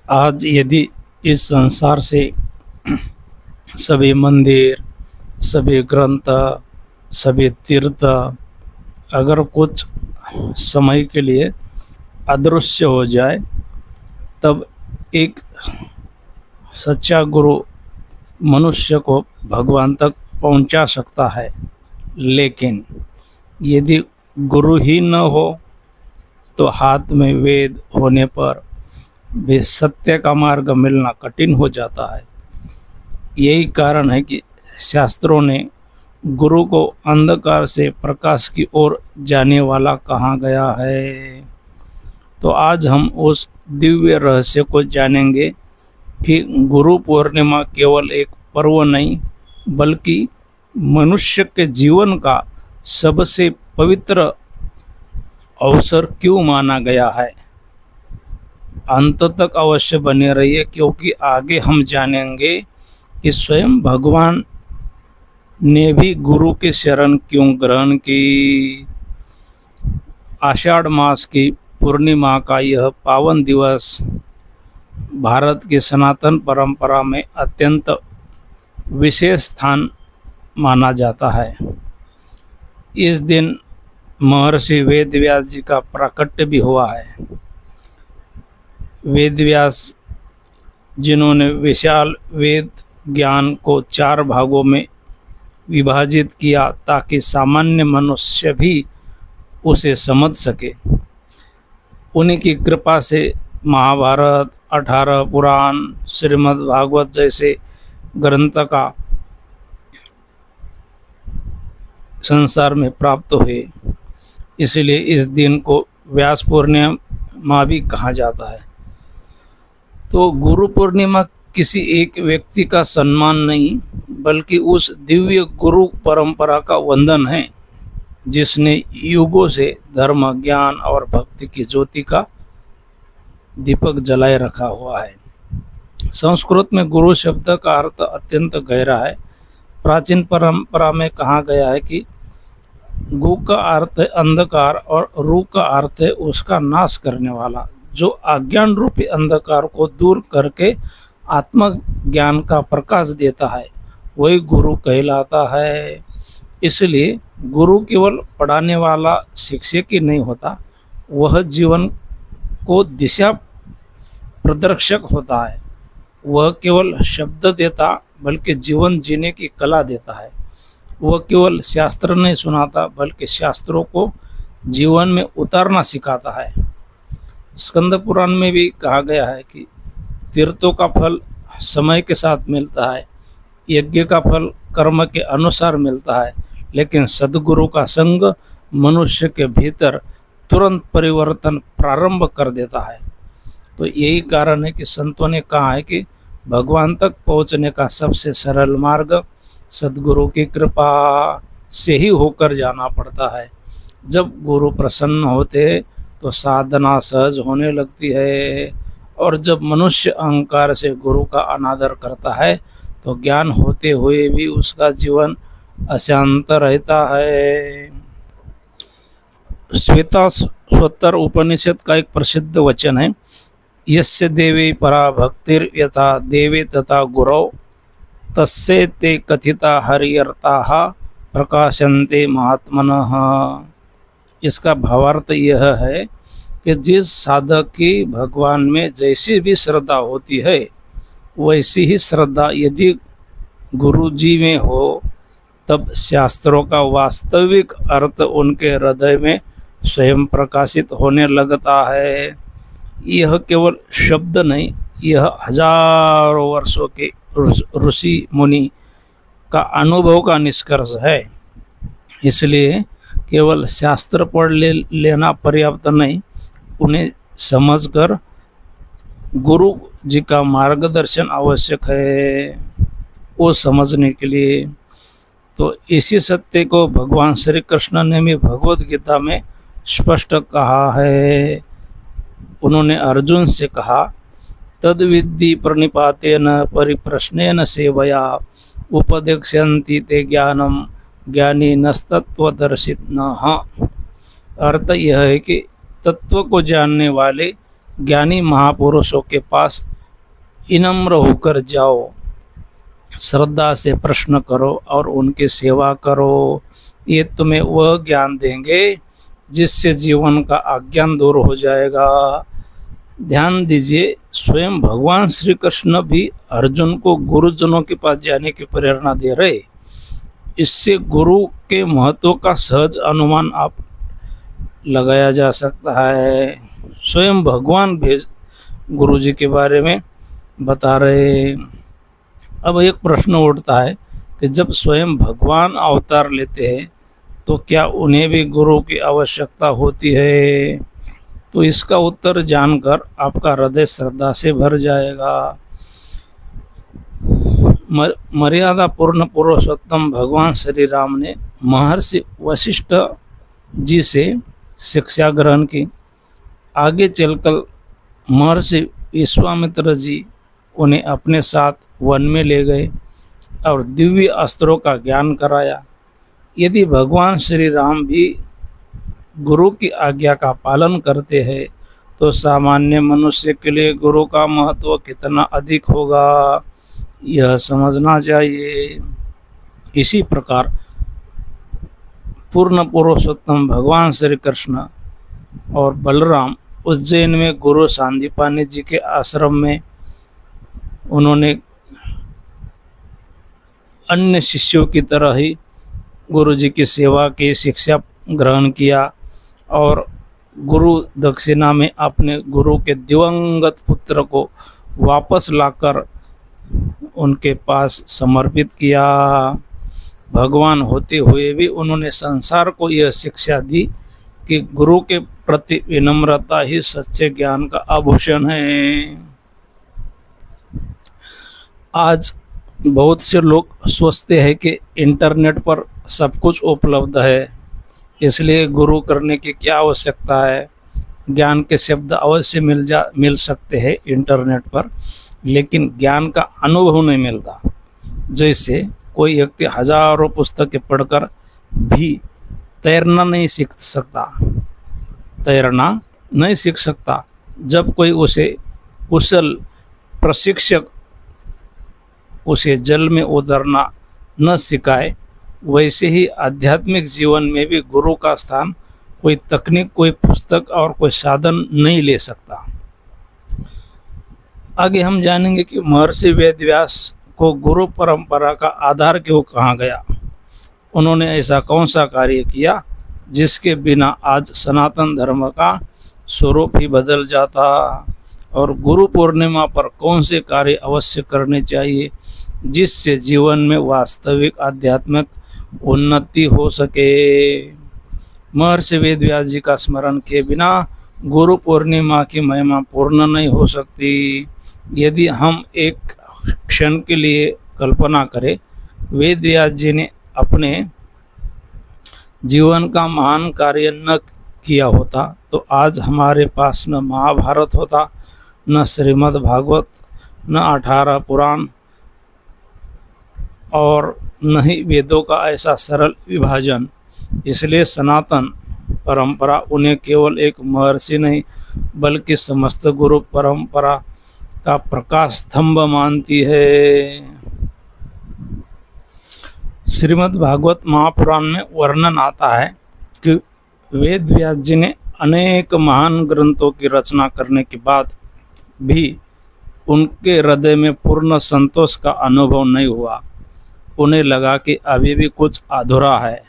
आज यदि इस संसार से सभी मंदिर, सभी ग्रंथ, सभी तीर्थ अगर कुछ समय के लिए अदृश्य हो जाए, तब एक सच्चा गुरु मनुष्य को भगवान तक पहुंचा सकता है। लेकिन यदि गुरु ही न हो तो हाथ में वेद होने पर भी सत्य का मार्ग मिलना कठिन हो जाता है। यही कारण है कि शास्त्रों ने गुरु को अंधकार से प्रकाश की ओर जाने वाला कहा गया है। तो आज हम उस दिव्य रहस्य को जानेंगे कि गुरु पूर्णिमा केवल एक पर्व नहीं, बल्कि मनुष्य के जीवन का सबसे पवित्र अवसर क्यों माना गया है। अंत तक अवश्य बने रहिए, क्योंकि आगे हम जानेंगे कि स्वयं भगवान ने भी गुरु की शरण क्यों ग्रहण की। आषाढ़ मास की पूर्णिमा का यह पावन दिवस भारत की सनातन परंपरा में अत्यंत विशेष स्थान माना जाता है। इस दिन महर्षि वेदव्यास जी का प्राकट्य भी हुआ है। वेदव्यास, जिन्होंने विशाल वेद ज्ञान को 4 भागों में विभाजित किया ताकि सामान्य मनुष्य भी उसे समझ सके, उन्हीं की कृपा से महाभारत, 18 पुराण, श्रीमद् भागवत जैसे ग्रंथ का संसार में प्राप्त हुए। इसलिए इस दिन को व्यास पूर्णिमा भी कहा जाता है। तो गुरु पूर्णिमा किसी एक व्यक्ति का सम्मान नहीं, बल्कि उस दिव्य गुरु परंपरा का वंदन है जिसने युगों से धर्म, ज्ञान और भक्ति की ज्योति का दीपक जलाए रखा हुआ है। संस्कृत में गुरु शब्द का अर्थ अत्यंत गहरा है। प्राचीन परंपरा में कहा गया है कि गु का अर्थ है अंधकार और रु का अर्थ है उसका नाश करने वाला, जो अज्ञान रूपी अंधकार को दूर करके आत्म ज्ञान का प्रकाश देता है, वही गुरु कहलाता है। इसलिए गुरु केवल पढ़ाने वाला शिक्षक ही नहीं होता, वह जीवन को दिशा प्रदर्शक होता है। वह केवल शब्द देता, बल्कि जीवन जीने की कला देता है। वह केवल शास्त्र नहीं सुनाता, बल्कि शास्त्रों को जीवन में उतारना सिखाता है। स्कंद पुराण में भी कहा गया है कि तीर्थों का फल समय के साथ मिलता है, यज्ञ का फल कर्म के अनुसार मिलता है, लेकिन सद्गुरु का संग मनुष्य के भीतर तुरंत परिवर्तन प्रारंभ कर देता है। तो यही कारण है कि संतों ने कहा है कि भगवान तक पहुंचने का सबसे सरल मार्ग सद्गुरु की कृपा से ही होकर जाना पड़ता है। जब गुरु प्रसन्न होते तो साधना सहज होने लगती है, और जब मनुष्य अहंकार से गुरु का अनादर करता है तो ज्ञान होते हुए भी उसका जीवन अशांत रहता है। श्वेताश्वतर उपनिषद का एक प्रसिद्ध वचन है, यस्य देवे परा भक्तिर यथा देवे तथा गुरौ तस्य ते कथिता हरियर्ताः प्रकाशन्ते महात्मनः। इसका भावार्थ यह है कि जिस साधक की भगवान में जैसी भी श्रद्धा होती है, वैसी ही श्रद्धा यदि गुरु जी में हो, तब शास्त्रों का वास्तविक अर्थ उनके हृदय में स्वयं प्रकाशित होने लगता है। यह केवल शब्द नहीं, यह हजारों वर्षों के ऋषि मुनि का अनुभव का निष्कर्ष है। इसलिए केवल शास्त्र पढ़ लेना पर्याप्त नहीं, उन्हें समझकर गुरु जी का मार्गदर्शन आवश्यक है वो समझने के लिए। तो इसी सत्य को भगवान श्री कृष्ण ने भी भगवद गीता में स्पष्ट कहा है। उन्होंने अर्जुन से कहा, तद विद्धि प्रणिपातेन परिप्रश्नेन सेवया उपदेक्ष्यन्ति ते ज्ञानम ज्ञानी नस्तत्वदर्शिनः। अर्थ यह है कि तत्व को जानने वाले ज्ञानी महापुरुषों के पास विनम्र होकर जाओ, श्रद्धा से प्रश्न करो और उनकी सेवा करो। ये तुम्हें वह ज्ञान देंगे जिससे जीवन का अज्ञान दूर हो जाएगा। ध्यान दीजिए, स्वयं भगवान श्री कृष्ण भी अर्जुन को गुरुजनों के पास जाने की प्रेरणा दे रहे। इससे गुरु के महत्व का सहज अनुमान आप लगाया जा सकता है। स्वयं भगवान भी गुरु जी के बारे में बता रहे। अब एक प्रश्न उठता है कि जब स्वयं भगवान अवतार लेते हैं तो क्या उन्हें भी गुरु की आवश्यकता होती है? तो इसका उत्तर जानकर आपका हृदय श्रद्धा से भर जाएगा। मर्यादा पूर्ण पुरुषोत्तम भगवान श्री राम ने महर्षि वशिष्ठ जी से शिक्षा ग्रहण की। आगे चलकर महर्षि विश्वामित्र जी उन्हें अपने साथ वन में ले गए और दिव्य अस्त्रों का ज्ञान कराया। यदि भगवान श्री राम भी गुरु की आज्ञा का पालन करते हैं तो सामान्य मनुष्य के लिए गुरु का महत्व कितना अधिक होगा, यह समझना चाहिए। इसी प्रकार पूर्ण पुरुषोत्तम भगवान श्री कृष्ण और बलराम उज्जैन में गुरु सांदीपानि जी के आश्रम में उन्होंने अन्य शिष्यों की तरह ही गुरु जी की सेवा की, शिक्षा ग्रहण किया और गुरु दक्षिणा में अपने गुरु के दिवंगत पुत्र को वापस लाकर उनके पास समर्पित किया। भगवान होते हुए भी उन्होंने संसार को यह शिक्षा दी कि गुरु के प्रति विनम्रता ही सच्चे ज्ञान का आभूषण है। आज बहुत से लोग सोचते हैं कि इंटरनेट पर सब कुछ उपलब्ध है, इसलिए गुरु करने की क्या आवश्यकता है। ज्ञान के शब्द अवश्य मिल सकते हैं इंटरनेट पर, लेकिन ज्ञान का अनुभव नहीं मिलता। जैसे कोई व्यक्ति हजारों पुस्तकें पढ़कर भी तैरना नहीं सीख सकता जब कोई उसे कुशल प्रशिक्षक उसे जल में उतरना न सिखाए, वैसे ही आध्यात्मिक जीवन में भी गुरु का स्थान कोई तकनीक, कोई पुस्तक और कोई साधन नहीं ले सकता। आगे हम जानेंगे कि महर्षि वेदव्यास को गुरु परंपरा का आधार क्यों कहा गया। उन्होंने ऐसा कौन सा कार्य किया जिसके बिना आज सनातन धर्म का स्वरूप ही बदल जाता, और गुरु पूर्णिमा पर कौन से कार्य अवश्य करने चाहिए जिससे जीवन में वास्तविक आध्यात्मिक उन्नति हो सके। महर्षि वेदव्यास जी का स्मरण किए बिना गुरु पूर्णिमा की महिमा पूर्ण नहीं हो सकती। यदि हम एक क्षण के लिए कल्पना करें, वेदव्यास जी ने अपने जीवन का महान कार्य न किया होता तो आज हमारे पास न महाभारत होता, न श्रीमद् भागवत, न 18 पुराण और न ही वेदों का ऐसा सरल विभाजन। इसलिए सनातन परंपरा उन्हें केवल एक महर्षि नहीं बल्कि समस्त गुरु परंपरा का प्रकाश स्तंभ मानती है। श्रीमद् भागवत महापुराण में वर्णन आता है कि वेद व्यास जी ने अनेक महान ग्रंथों की रचना करने के बाद भी उनके हृदय में पूर्ण संतोष का अनुभव नहीं हुआ। उन्हें लगा कि अभी भी कुछ अधूरा है,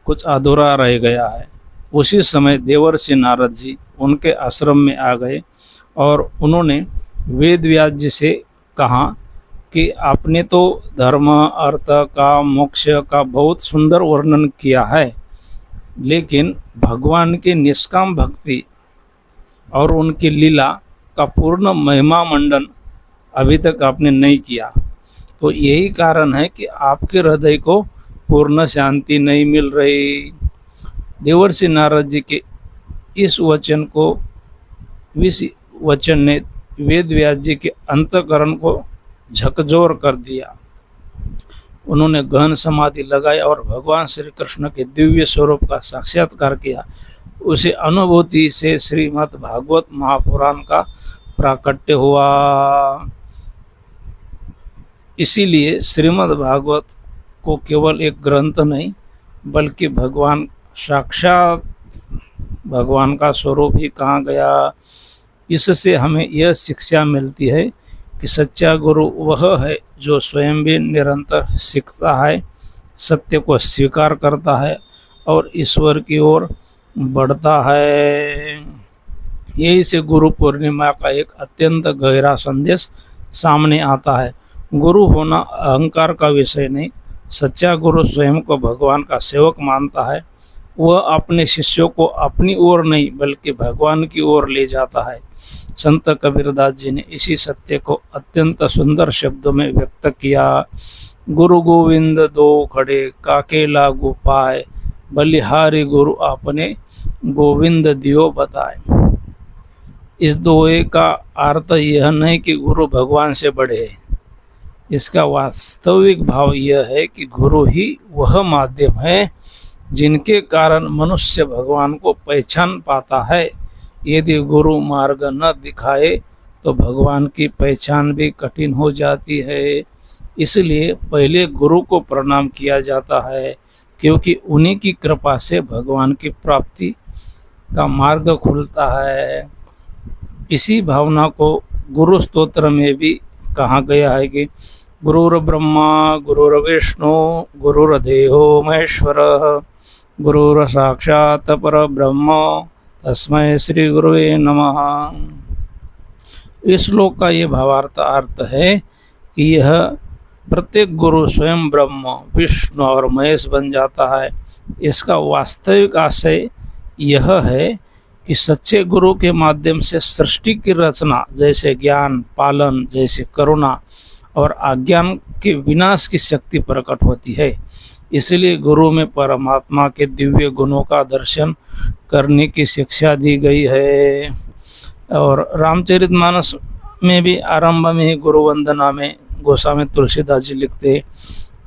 कुछ अधूरा रह गया है। उसी समय देवर्षि नारद जी उनके आश्रम में आ गए और उन्होंने वेद व्यास जी से कहा कि आपने तो धर्म, अर्थ का, मोक्ष का बहुत सुंदर वर्णन किया है, लेकिन भगवान की निष्काम भक्ति और उनकी लीला का पूर्ण महिमा मंडन अभी तक आपने नहीं किया। तो यही कारण है कि आपके हृदय को पूर्ण शांति नहीं मिल रही। देवर्षि नारद जी के इस वचन ने वेद व्यास जी के अंतःकरण को झकझोर कर दिया। उन्होंने गहन समाधि लगाई और भगवान श्री कृष्ण के दिव्य स्वरूप का साक्षात्कार किया। उसे अनुभूति से श्रीमद् भागवत महापुराण का प्राकट्य हुआ। इसीलिए श्रीमद् भागवत को केवल एक ग्रंथ नहीं बल्कि भगवान साक्षात भगवान का स्वरूप ही कहा गया। इससे हमें यह शिक्षा मिलती है कि सच्चा गुरु वह है जो स्वयं भी निरंतर सीखता है, सत्य को स्वीकार करता है और ईश्वर की ओर बढ़ता है। यही से गुरु पूर्णिमा का एक अत्यंत गहरा संदेश सामने आता है। गुरु होना अहंकार का विषय नहीं, सच्चा गुरु स्वयं को भगवान का सेवक मानता है। वह अपने शिष्यों को अपनी ओर नहीं बल्कि भगवान की ओर ले जाता है। संत कबीरदास जी ने इसी सत्य को अत्यंत सुंदर शब्दों में व्यक्त किया। गुरु गोविंद दो खड़े काके लागू पाए, बलिहारी गुरु आपने गोविंद दियो बताए। इस दोहे का अर्थ यह नहीं कि गुरु भगवान से बड़े है। इसका वास्तविक भाव यह है कि गुरु ही वह माध्यम है जिनके कारण मनुष्य भगवान को पहचान पाता है। यदि गुरु मार्ग न दिखाए तो भगवान की पहचान भी कठिन हो जाती है। इसलिए पहले गुरु को प्रणाम किया जाता है, क्योंकि उन्हीं की कृपा से भगवान की प्राप्ति का मार्ग खुलता है। इसी भावना को गुरु स्तोत्र में भी कहा गया है कि गुरुर ब्रह्मा गुरुर्विष्णु गुरुर्देहो महेश्वरः गुरुर साक्षात् परब्रह्म तस्मै श्री गुरुवे नमः। इस श्लोक का ये भावार्थ अर्थ है कि यह प्रत्येक गुरु स्वयं ब्रह्म विष्णु और महेश बन जाता है। इसका वास्तविक आशय यह है कि सच्चे गुरु के माध्यम से सृष्टि की रचना जैसे ज्ञान पालन जैसे करुणा और अज्ञान के विनाश की शक्ति प्रकट होती है। इसलिए गुरु में परमात्मा के दिव्य गुणों का दर्शन करने की शिक्षा दी गई है। और रामचरितमानस में भी आरंभ में ही गुरु वंदना में गोस्वामी तुलसीदास जी लिखते,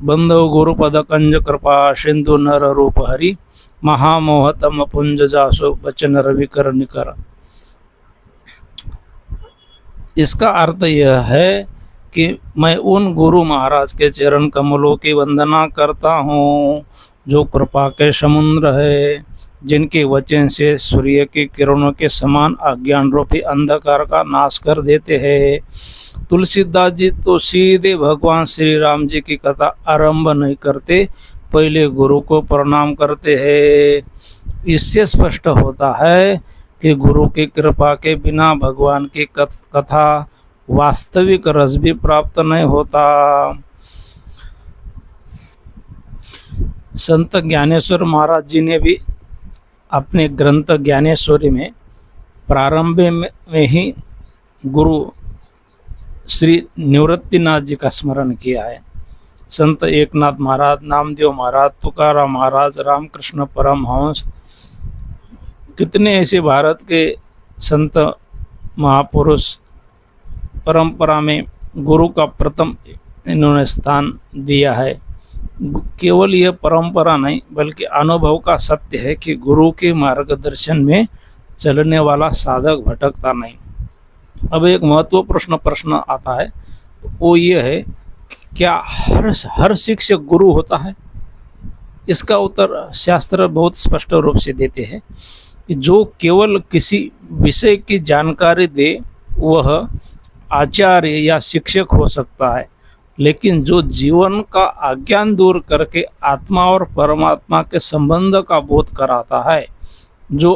बंधो गुरुपद कंज कृपा सिंधु नर रूप हरि महामोहतम पुंज जासो बचन रवि कर निकर। इसका अर्थ यह है कि मैं उन गुरु महाराज के चरण कमलों की वंदना करता हूँ जो कृपा के समुद्र है, जिनके वचन से सूर्य की किरणों के समान अज्ञान रूपी अंधकार का नाश कर देते हैं। तुलसीदास जी तो सीधे भगवान श्री राम जी की कथा आरंभ नहीं करते, पहले गुरु को प्रणाम करते हैं। इससे स्पष्ट होता है कि गुरु की कृपा के बिना भगवान की कथा वास्तविक रस भी प्राप्त नहीं होता। संत ज्ञानेश्वर महाराज जी ने भी अपने ग्रंथ ज्ञानेश्वरी में प्रारंभ में ही गुरु श्री निवृत्तिनाथ जी का स्मरण किया है। संत एकनाथ महाराज, नामदेव महाराज, तुकाराम महाराज, रामकृष्ण परमहंस, कितने ऐसे भारत के संत महापुरुष परंपरा में गुरु का प्रथम इन्होंने स्थान दिया है। केवल यह परंपरा नहीं बल्कि अनुभव का सत्य है कि गुरु के मार्गदर्शन में चलने वाला साधक भटकता नहीं। अब एक महत्वपूर्ण प्रश्न आता है, तो वो ये है कि क्या हर शिक्षक गुरु होता है? इसका उत्तर शास्त्र बहुत स्पष्ट रूप से देते हैं कि जो केवल किसी विषय की जानकारी दे वह आचार्य या शिक्षक हो सकता है, लेकिन जो जीवन का अज्ञान दूर करके आत्मा और परमात्मा के संबंध का बोध कराता है, जो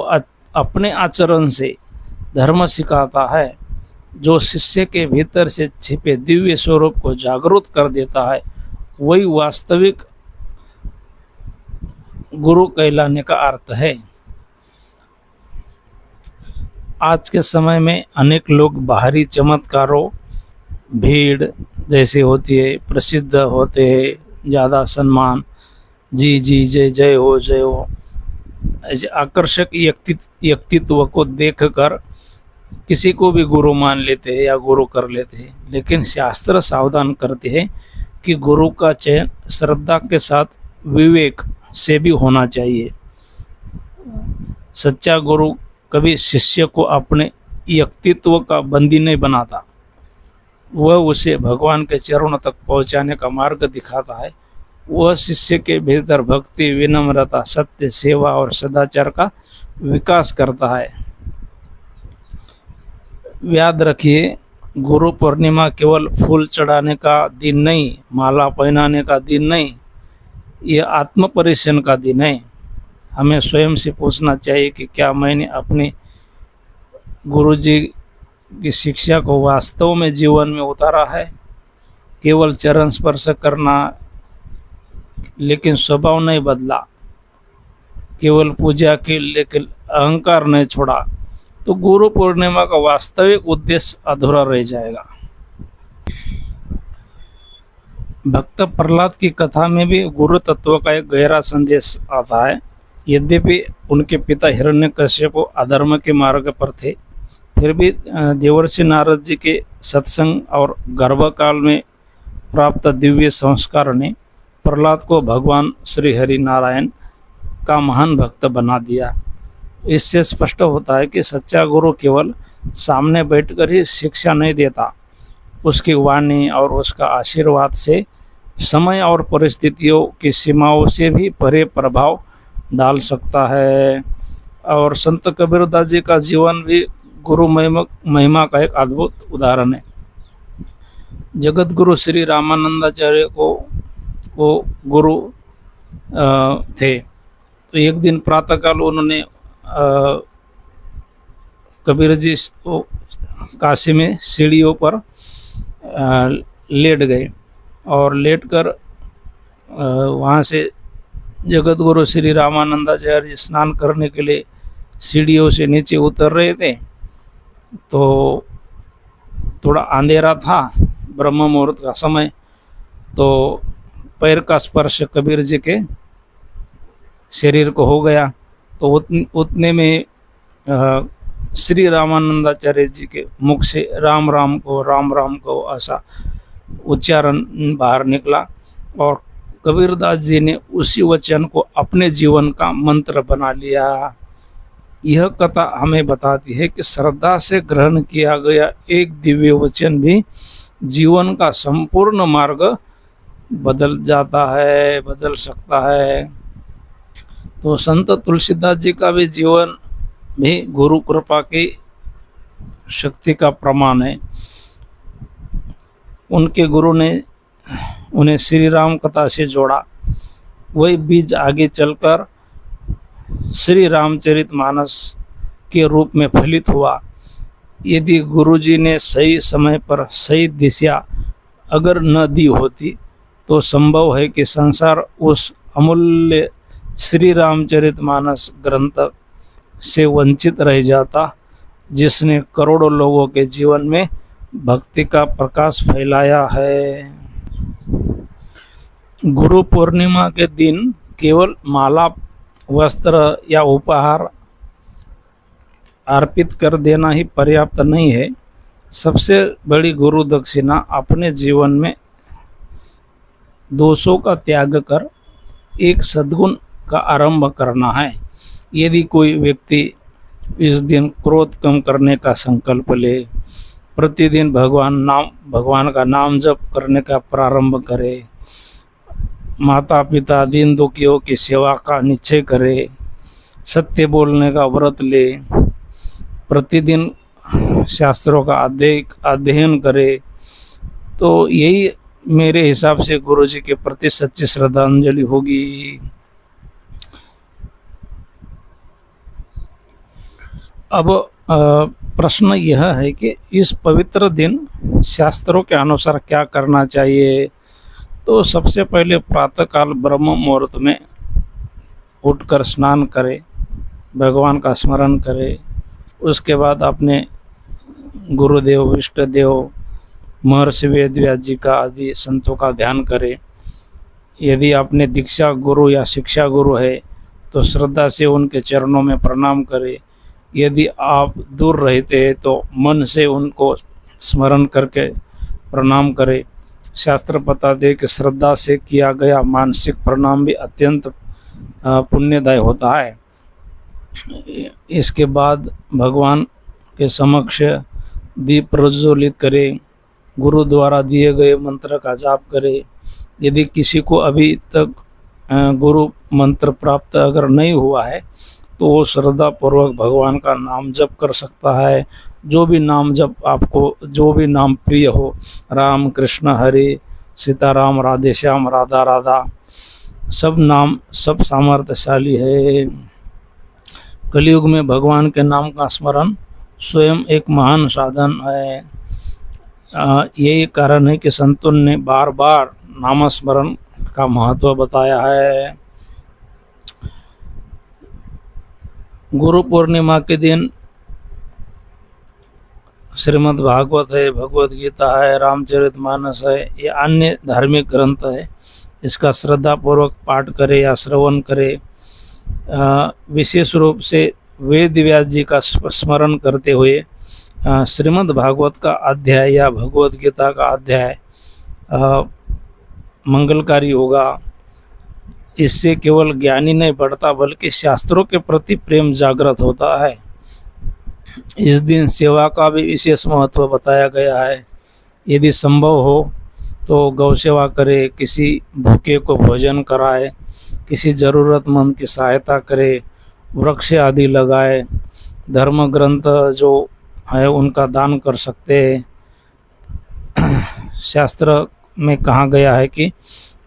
अपने आचरण से धर्म सिखाता है, जो शिष्य के भीतर से छिपे दिव्य स्वरूप को जागृत कर देता है, वही वास्तविक गुरु कहलाने का अर्थ है। आज के समय में अनेक लोग बाहरी चमत्कारों, भीड़ जैसे होती है, प्रसिद्ध होते हैं, ज़्यादा सम्मान, जी जी जय जय हो, ऐसे आकर्षक व्यक्तित्व को देखकर किसी को भी गुरु मान लेते हैं या गुरु कर लेते हैं। लेकिन शास्त्र सावधान करते हैं कि गुरु का चयन श्रद्धा के साथ विवेक से भी होना चाहिए। सच्चा गुरु कभी शिष्य को अपने व्यक्तित्व का बंदी नहीं बनाता, वह उसे भगवान के चरणों तक पहुंचाने का मार्ग दिखाता है। वह शिष्य के भीतर भक्ति, विनम्रता, सत्य, सेवा और सदाचार का विकास करता है। याद रखिए, गुरु पूर्णिमा केवल फूल चढ़ाने का दिन नहीं, माला पहनाने का दिन नहीं, यह आत्म परीक्षण का दिन है। हमें स्वयं से पूछना चाहिए कि क्या मैंने अपने गुरु जी की शिक्षा को वास्तव में जीवन में उतारा है। केवल चरण स्पर्श करना लेकिन स्वभाव नहीं बदला, केवल पूजा की लेकिन अहंकार नहीं छोड़ा, तो गुरु पूर्णिमा का वास्तविक उद्देश्य अधूरा रह जाएगा। भक्त प्रहलाद की कथा में भी गुरु तत्व का एक गहरा संदेश आता है। यद्यपि उनके पिता हिरण्यकश्यप अधर्म के मार्ग पर थे, फिर भी देवर्षि नारद जी के सत्संग और गर्भकाल में प्राप्त दिव्य संस्कार ने प्रहलाद को भगवान श्री हरि नारायण का महान भक्त बना दिया। इससे स्पष्ट होता है कि सच्चा गुरु केवल सामने बैठकर ही शिक्षा नहीं देता, उसकी वाणी और उसका आशीर्वाद से समय और परिस्थितियों की सीमाओं से भी परे प्रभाव डाल सकता है। और संत कबीरदास जी का जीवन भी गुरु महिमा का एक अद्भुत उदाहरण है। जगत गुरु श्री रामानंदाचार्य को वो गुरु थे। तो एक दिन प्रातःकाल उन्होंने कबीर जी काशी में सीढ़ियों पर लेट गए और लेटकर वहाँ से जगत गुरु श्री रामानंदाचार्य स्नान करने के लिए सीढ़ियों से नीचे उतर रहे थे। तो थोड़ा अंधेरा था, ब्रह्म मुहूर्त का समय, तो पैर का स्पर्श कबीर जी के शरीर को हो गया। तो उतने में श्री रामानंदाचार्य जी के मुख से राम राम को ऐसा उच्चारण बाहर निकला और कबीरदास जी ने उसी वचन को अपने जीवन का मंत्र बना लिया। यह कथा हमें बताती है कि श्रद्धा से ग्रहण किया गया एक दिव्य वचन भी जीवन का संपूर्ण मार्ग बदल जाता है, बदल सकता है। तो संत तुलसीदास जी का भी जीवन भी गुरु कृपा की शक्ति का प्रमाण है। उनके गुरु ने उन्हें श्री राम कथा से जोड़ा। वही बीज आगे चलकर श्री रामचरितमानस के रूप में फलित हुआ। यदि गुरुजी ने सही समय पर सही दिशा अगर न दी होती तो संभव है कि संसार उस अमूल्य श्री रामचरितमानस ग्रंथ से वंचित रह जाता, जिसने करोड़ों लोगों के जीवन में भक्ति का प्रकाश फैलाया है। गुरु पूर्णिमा के दिन केवल माला, वस्त्र या उपहार अर्पित कर देना ही पर्याप्त नहीं है। सबसे बड़ी गुरु दक्षिणा अपने जीवन में दोषों का त्याग कर एक सद्गुण का आरंभ करना है। यदि कोई व्यक्ति इस दिन क्रोध कम करने का संकल्प ले, प्रतिदिन भगवान का नाम जप करने का प्रारंभ करे, माता पिता दीन दुखियों की सेवा का निश्चय करे, सत्य बोलने का व्रत ले, प्रतिदिन शास्त्रों का अध्ययन करे, तो यही मेरे हिसाब से गुरु जी के प्रति सच्ची श्रद्धांजलि होगी। अब प्रश्न यह है कि इस पवित्र दिन शास्त्रों के अनुसार क्या करना चाहिए। तो सबसे पहले प्रातःकाल ब्रह्म मुहूर्त में उठकर स्नान करें, भगवान का स्मरण करें। उसके बाद अपने गुरुदेव, इष्ट देव, महर्षि वेदव्यास जी का आदि संतों का ध्यान करें। यदि अपने दीक्षा गुरु या शिक्षा गुरु है तो श्रद्धा से उनके चरणों में प्रणाम करें। यदि आप दूर रहते हैं तो मन से उनको स्मरण करके प्रणाम करें। शास्त्र बताते कि श्रद्धा से किया गया मानसिक प्रणाम भी अत्यंत पुण्यदायी होता है। इसके बाद भगवान के समक्ष दीप प्रज्वलित करे, गुरु द्वारा दिए गए मंत्र का जाप करे। यदि किसी को अभी तक गुरु मंत्र प्राप्त अगर नहीं हुआ है तो वो श्रद्धा पूर्वक भगवान का नाम जप कर सकता है। जो भी नाम जप आपको जो भी नाम प्रिय हो, राम कृष्ण हरे सीताराम राधे श्याम राधा राधा, सब नाम सब सामर्थ्यशाली है। कलयुग में भगवान के नाम का स्मरण स्वयं एक महान साधन है। यही कारण है कि संतों ने बार बार नामस्मरण का महत्व बताया है। गुरु पूर्णिमा के दिन श्रीमद् भागवत है, भगवत गीता है, रामचरितमानस है, ये अन्य धार्मिक ग्रंथ है। इसका श्रद्धा पूर्वक पाठ करे या श्रवण करे। विशेष रूप से वेद व्यास जी का स्मरण करते हुए श्रीमद् भागवत का अध्याय या भगवत गीता का अध्याय मंगलकारी होगा। इससे केवल ज्ञानी नहीं बढ़ता बल्कि शास्त्रों के प्रति प्रेम जागृत होता है। इस दिन सेवा का भी विशेष महत्व बताया गया है। यदि संभव हो तो गौ सेवा करे, किसी भूखे को भोजन कराए, किसी ज़रूरतमंद की सहायता करे, वृक्ष आदि लगाए, धर्म ग्रंथ जो है उनका दान कर सकते हैं। शास्त्र में कहा गया है कि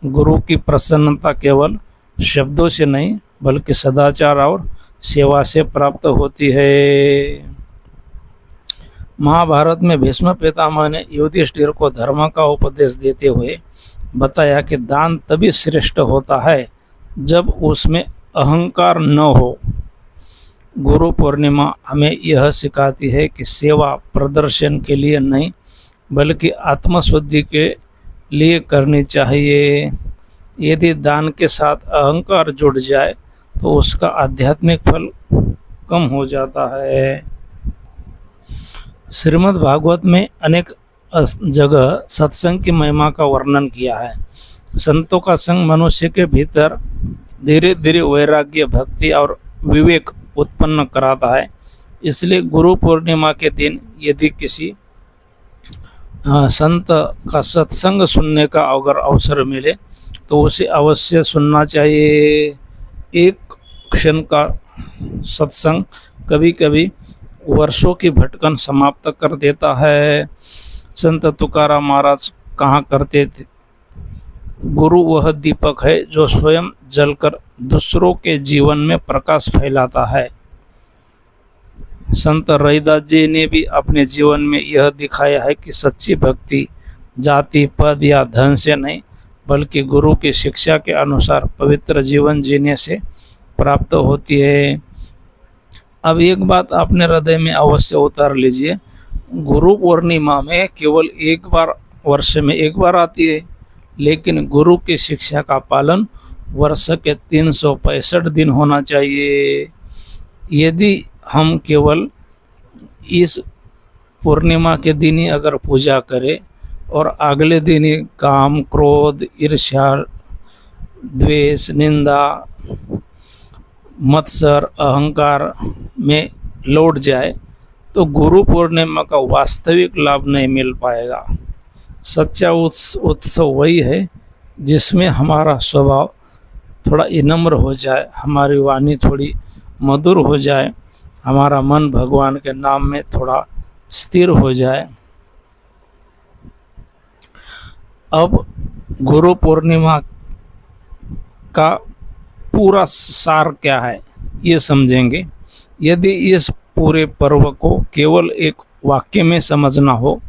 गुरु की प्रसन्नता केवल शब्दों से नहीं बल्कि सदाचार और सेवा से प्राप्त होती है। महाभारत में भीष्म पितामह ने युधिष्ठिर को धर्म का उपदेश देते हुए बताया कि दान तभी श्रेष्ठ होता है जब उसमें अहंकार न हो। गुरु पूर्णिमा हमें यह सिखाती है कि सेवा प्रदर्शन के लिए नहीं बल्कि आत्मशुद्धि के लिए करनी चाहिए। यदि दान के साथ अहंकार जुड़ जाए तो उसका आध्यात्मिक फल कम हो जाता है। श्रीमद् भागवत में अनेक जगह सत्संग की महिमा का वर्णन किया है। संतों का संग मनुष्य के भीतर धीरे धीरे वैराग्य, भक्ति और विवेक उत्पन्न कराता है। इसलिए गुरु पूर्णिमा के दिन यदि किसी संत का सत्संग सुनने का अगर अवसर मिले तो उसे अवश्य सुनना चाहिए। एक क्षण का सत्संग कभी कभी वर्षों की भटकन समाप्त कर देता है। संत तुकाराम महाराज कहा करते थे, गुरु वह दीपक है जो स्वयं जलकर दूसरों के जीवन में प्रकाश फैलाता है। संत रविदास जी ने भी अपने जीवन में यह दिखाया है कि सच्ची भक्ति जाति, पद या धन से नहीं बल्कि गुरु की शिक्षा के अनुसार पवित्र जीवन जीने से प्राप्त होती है। अब एक बात अपने हृदय में अवश्य उतार लीजिए, गुरु पूर्णिमा में केवल एक बार वर्ष में एक बार आती है, लेकिन गुरु की शिक्षा का पालन वर्ष के 365 दिन होना चाहिए। यदि हम केवल इस पूर्णिमा के दिन ही अगर पूजा करें और अगले दिन ही काम, क्रोध, ईर्ष्या, द्वेष, निंदा, मत्सर, अहंकार में लौट जाए तो गुरु पूर्णिमा का वास्तविक लाभ नहीं मिल पाएगा। सच्चा उत्सव वही है जिसमें हमारा स्वभाव थोड़ा विनम्र हो जाए, हमारी वाणी थोड़ी मधुर हो जाए, हमारा मन भगवान के नाम में थोड़ा स्थिर हो जाए। अब गुरु पूर्णिमा का पूरा सार क्या है ये समझेंगे। यदि इस पूरे पर्व को केवल एक वाक्य में समझना हो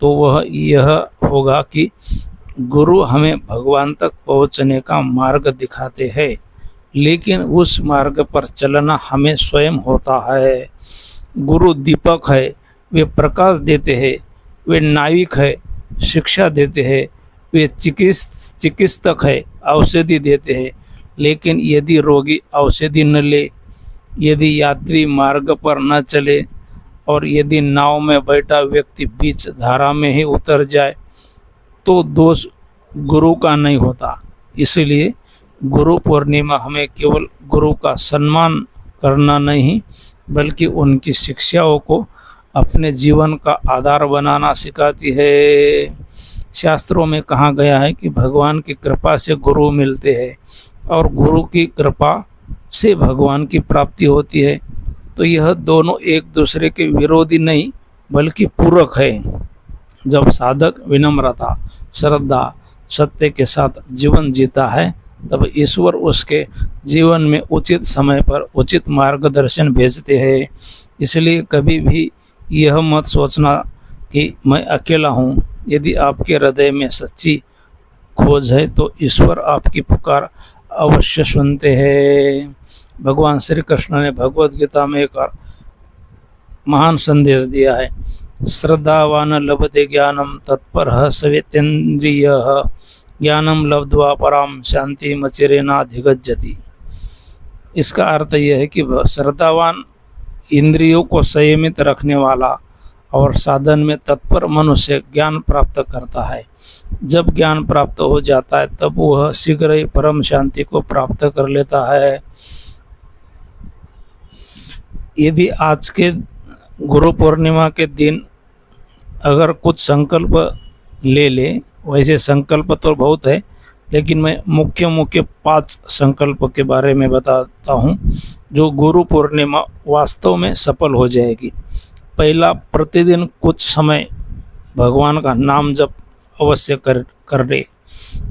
तो वह यह होगा कि गुरु हमें भगवान तक पहुंचने का मार्ग दिखाते हैं, लेकिन उस मार्ग पर चलना हमें स्वयं होता है। गुरु दीपक है, वे प्रकाश देते हैं, वे नाविक है, शिक्षा देते हैं, वे चिकित्सक है, औषधि देते हैं। लेकिन यदि रोगी औषधि न ले, यदि यात्री मार्ग पर न चले और यदि नाव में बैठा व्यक्ति बीच धारा में ही उतर जाए तो दोष गुरु का नहीं होता। इसलिए गुरु पूर्णिमा हमें केवल गुरु का सम्मान करना नहीं बल्कि उनकी शिक्षाओं को अपने जीवन का आधार बनाना सिखाती है। शास्त्रों में कहा गया है कि भगवान की कृपा से गुरु मिलते हैं और गुरु की कृपा से भगवान की प्राप्ति होती है। तो यह दोनों एक दूसरे के विरोधी नहीं बल्कि पूरक है। जब साधक विनम्रता, श्रद्धा, सत्य के साथ जीवन जीता है तब ईश्वर उसके जीवन में उचित समय पर उचित मार्गदर्शन भेजते हैं। इसलिए कभी भी यह मत सोचना कि मैं अकेला हूँ। यदि आपके हृदय में सच्ची खोज है तो ईश्वर आपकी पुकार अवश्य सुनते हैं। भगवान श्री कृष्ण ने भगवद गीता में एक महान संदेश दिया है, श्रद्धावान लभते ज्ञानम तत्परः सवेतेन्द्रियः ज्ञानम लब्ध्वा पराम शांति मचिरेनाधिगच्छति। इसका अर्थ यह है कि श्रद्धावान इंद्रियों को संयमित रखने वाला और साधन में तत्पर मनुष्य ज्ञान प्राप्त करता है। जब ज्ञान प्राप्त हो जाता है तब वह शीघ्र ही परम शांति को प्राप्त कर लेता है। यदि आज के गुरु पूर्णिमा के दिन अगर कुछ संकल्प ले, वैसे संकल्प तो बहुत है लेकिन मैं मुख्य 5 संकल्प के बारे में बताता हूँ जो गुरु पूर्णिमा वास्तव में सफल हो जाएगी। पहला, प्रतिदिन कुछ समय भगवान का नाम जप अवश्य कर ले।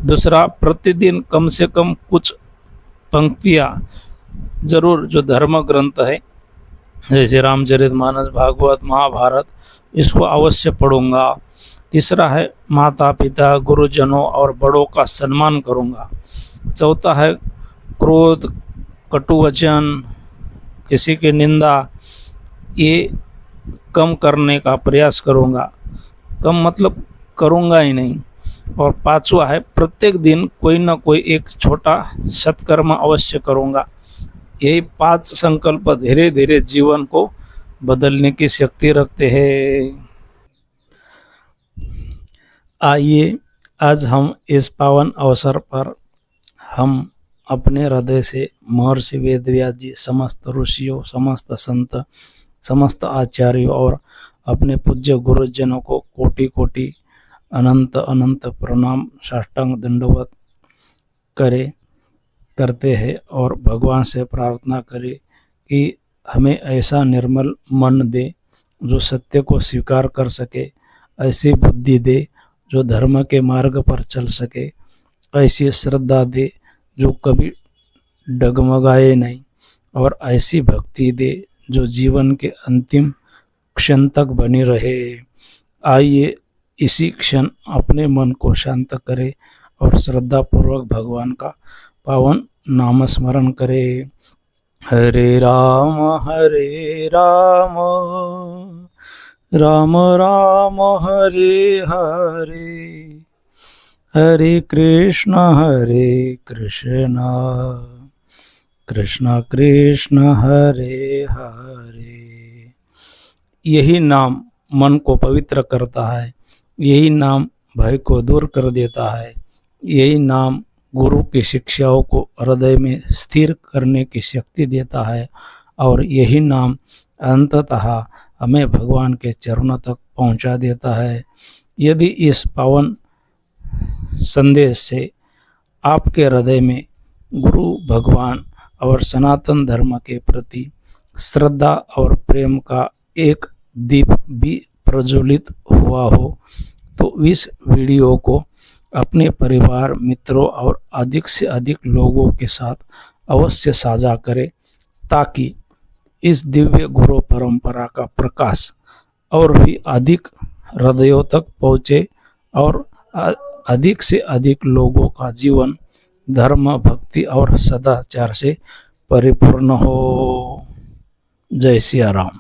दूसरा, प्रतिदिन कम से कम कुछ पंक्तियाँ जरूर जो धर्म ग्रंथ है जैसे रामचरितमानस, भागवत, महाभारत, इसको अवश्य पढ़ूंगा। तीसरा है माता पिता, गुरुजनों और बड़ों का सम्मान करूंगा। चौथा है क्रोध, कटुवचन, किसी की निंदा, ये कम करने का प्रयास करूंगा। कम मतलब करूंगा ही नहीं। और पांचवा है प्रत्येक दिन कोई ना कोई एक छोटा सत्कर्म अवश्य करूंगा। यही 5 संकल्प धीरे धीरे जीवन को बदलने की शक्ति रखते हैं। आइए आज हम इस पावन अवसर पर हम अपने हृदय से महर्षि वेदव्यास जी, समस्त ऋषियों, समस्त संत, समस्त आचार्यों और अपने पूज्य गुरुजनों को कोटि कोटि अनंत अनंत प्रणाम, साष्टांग दंडवत करते हैं और भगवान से प्रार्थना करें कि हमें ऐसा निर्मल मन दे जो सत्य को स्वीकार कर सके, ऐसी बुद्धि दे जो धर्म के मार्ग पर चल सके, ऐसी श्रद्धा दे जो कभी डगमगाए नहीं और ऐसी भक्ति दे जो जीवन के अंतिम क्षण तक बनी रहे। आइए इसी क्षण अपने मन को शांत करें और श्रद्धापूर्वक भगवान का पावन नाम स्मरण करें। हरे राम राम राम हरे हरे, हरे कृष्ण कृष्ण कृष्ण हरे हरे। यही नाम मन को पवित्र करता है, यही नाम भय को दूर कर देता है, यही नाम गुरु की शिक्षाओं को हृदय में स्थिर करने की शक्ति देता है और यही नाम अंततः हमें भगवान के चरणों तक पहुंचा देता है। यदि इस पावन संदेश से आपके हृदय में गुरु, भगवान और सनातन धर्म के प्रति श्रद्धा और प्रेम का एक दीप भी प्रज्वलित हुआ हो तो इस वीडियो को अपने परिवार, मित्रों और अधिक से अधिक लोगों के साथ अवश्य साझा करें ताकि इस दिव्य गुरु परंपरा का प्रकाश और भी अधिक हृदयों तक पहुँचे और अधिक से अधिक लोगों का जीवन धर्म, भक्ति और सदाचार से परिपूर्ण हो। जय सिया राम।